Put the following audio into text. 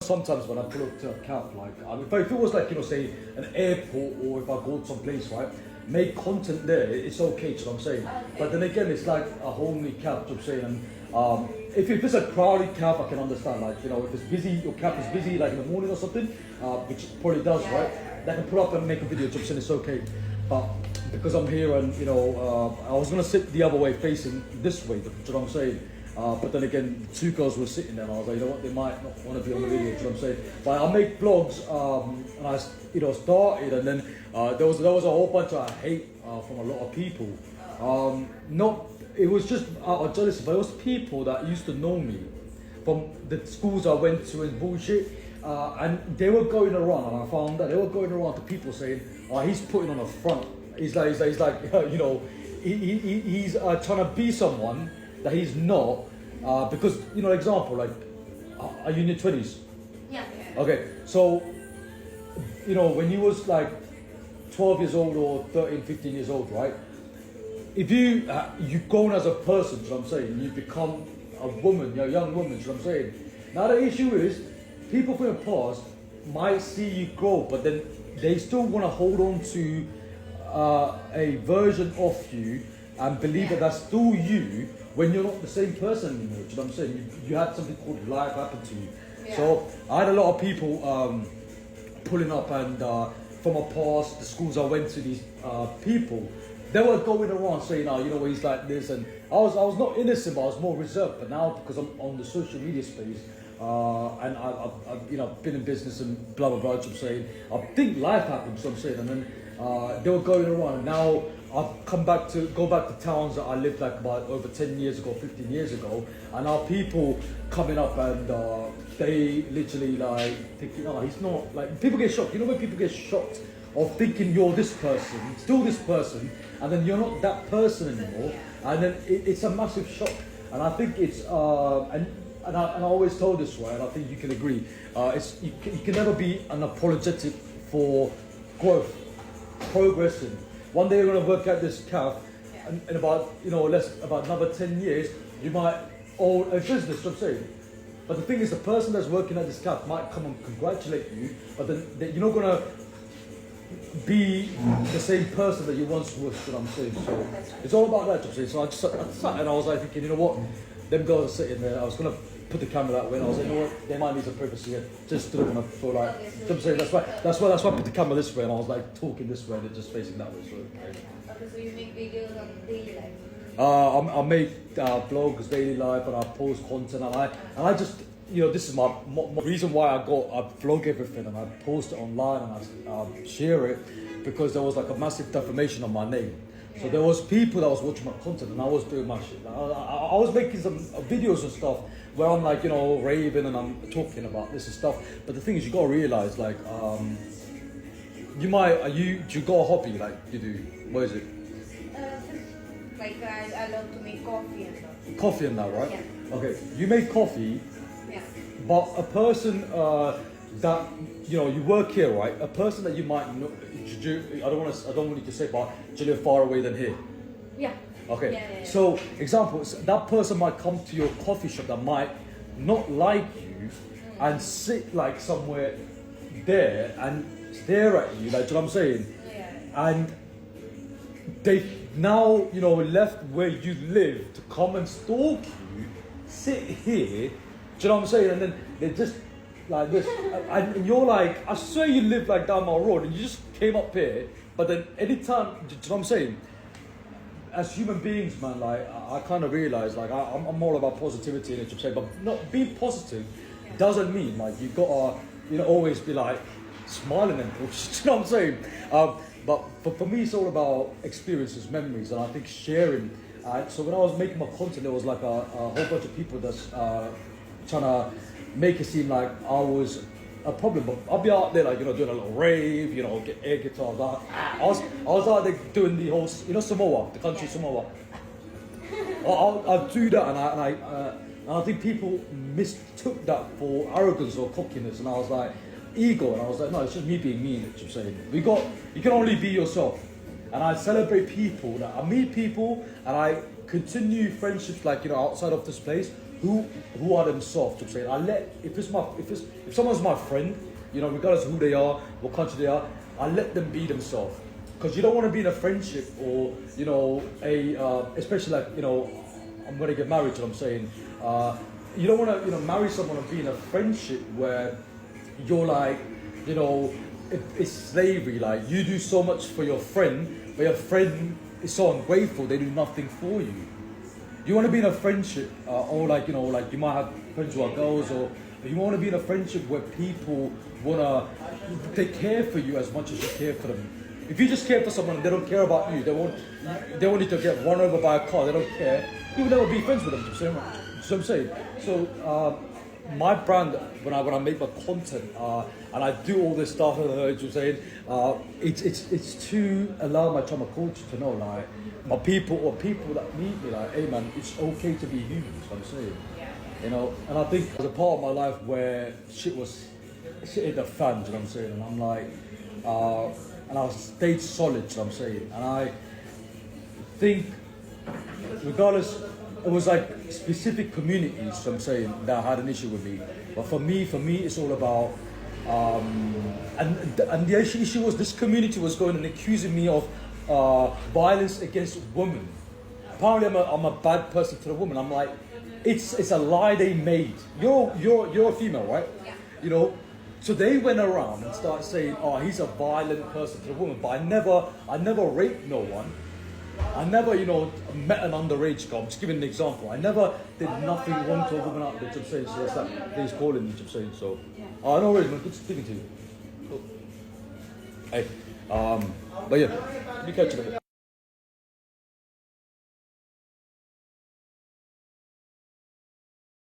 sometimes when I pull up to a camp, like, if it was like, say an airport or if I go to some place, right, make content there, it's okay, you know what I'm saying? Okay. But then again, it's like a homely camp, you know what I'm saying? And if it's a crowded camp, I can understand, like, if it's busy, your camp is busy, like in the morning or something, which it probably does, right? They can pull up and make a video, you know what I'm saying? It's okay. But because I'm here and, I was going to sit the other way facing this way, you know what I'm saying? But then again, two girls were sitting there and I was like, you know what, they might not want to be on the video, you know what I'm saying? But I make vlogs and I, started and then there was a whole bunch of hate from a lot of people. It was just out of jealousy, but it was people that used to know me from the schools I went to and bullshit. And they were going around, and I found that they were going around to people saying, "Oh, he's putting on a front. He's like, he's trying to be someone that he's not." Because example, like, are you in your 20s? Yeah. Okay, so when you was like 12 years old or 13, 15 years old, right? If you've grown as a person, you know what I'm saying, you become a woman, you're a young woman, you know what I'm saying. Now the issue is, people from the past might see you grow, but then they still want to hold on to a version of you and believe that that's still you when you're not the same person anymore. Do you know what I'm saying? You had something called life happen to you. Yeah. So I had a lot of people pulling up and from my past, the schools I went to, these people, they were going around saying, he's like this, and I was not innocent, but I was more reserved. But now, because I'm on the social media space, and I've been in business and blah blah blah, I'm saying, I think life happens, I'm saying, and then they were going around. Now I've go back to towns that I lived like about over 10 years ago, 15 years ago, and now people coming up and they literally like thinking, he's not, like, people get shocked. When people get shocked of thinking you're this person, still this person, and then you're not that person anymore, and then it's a massive shock. And I think it's and I always told this, right, and I think you can agree, you can never be unapologetic for growth, progressing. One day you're going to work at this calf, and in about about another 10 years, you might own a business, you know what I'm saying. But the thing is, the person that's working at this calf might come and congratulate you, but then you're not going to be the same person that you once was, you know what I'm saying. So it's all about that, you know what I'm saying. So I sat and I was like thinking, you know what, them girls are sitting there, I was going to put the camera that way, and I was like, you know what, they might need some privacy. I just didn't want to feel like, you know what I'm saying. That's why I put the camera this way, and I was like talking this way, and they're just facing that way. So Okay, so you make videos on daily life? I make blogs, daily life, and I post content, and I just, this is my reason why I vlog everything and I post it online and I share it, because there was like a massive defamation on my name. So there was people that was watching my content and I was doing my shit. I was making some videos and stuff where I'm like, raving and I'm talking about this and stuff. But the thing is, you gotta realize, like, do you got a hobby, like you do? What is it? Like I love to make coffee and stuff. Coffee and that, right? Yeah. Okay, you make coffee, Yeah. but a person that you work here, right? A person that you might know, I don't want you to say, but you live far away than here. Yeah. Okay. Yeah. So, examples, that person might come to your coffee shop that might not like you and sit like somewhere there and stare at you, like, do you know what I'm saying? Yeah. And they now, left where you live to come and stalk you, sit here, do you know what I'm saying? And then they just like this, and you're like, I swear you live like down my road, and you just came up here. But then anytime, do you know what I'm saying? As human beings, man, like I kind of realize, like I'm all about positivity and it, but not being positive doesn't mean like you gotta, always be like smiling and bullshit. You know what I'm saying? But for me, it's all about experiences, memories, and I think sharing. So when I was making my content, there was like a whole bunch of people that's trying to make it seem like I was a problem. But I'll be out there like, doing a little rave, get air guitars out. I was out there doing the whole, Samoa, the country Samoa. I'll do that, and I think people mistook that for arrogance or cockiness, and I was like, ego, and I was like, no, it's just me being me. That's what I'm saying. You can only be yourself, and I celebrate people. That I meet people, and I continue friendships like outside of this place who are themselves. I'm saying I let if someone's my friend, you know, regardless of who they are, what country they are, I let them be themselves. Because you don't want to be in a friendship or you know especially like you know I'm gonna get married. So I'm saying you don't want to you know marry someone and be in a friendship where you're like you know it's slavery. Like you do so much for your friend, but your friend is so ungrateful. They do nothing for you. You want to be in a friendship, or like you know, like you might have friends who are girls, or you want to be in a friendship where people wanna they care for you as much as you care for them. If you just care for someone and they don't care about you, they want you to get run over by a car. They don't care. You will never be friends with them. You know what I'm saying? So my brand when I make my content and I do all this stuff you're saying it's to allow my trauma culture to know like my people or people that meet me like hey man it's okay to be human. That's what I'm saying. You know, and I think there's a part of my life where shit hit the fan. You know what I'm saying? And I'm like and I stayed solid. You know what I'm saying? And I think regardless. It was like specific communities, so I'm saying, that had an issue with me. But for me, it's all about, and the issue was this community was going and accusing me of violence against women. Apparently, I'm a bad person to the woman. I'm like, it's a lie they made. You're a female, right? Yeah. You know, so they went around and started saying, oh, he's a violent person to the woman. But I never raped no one. I never, you know, met an underage girl. I'm just giving an example. I never did nothing wrong to a woman out there. I'm saying, so it's that thing's calling me. I'm saying, so. No worries, man. Good speaking to you. Cool. Hey, but yeah, be catching it.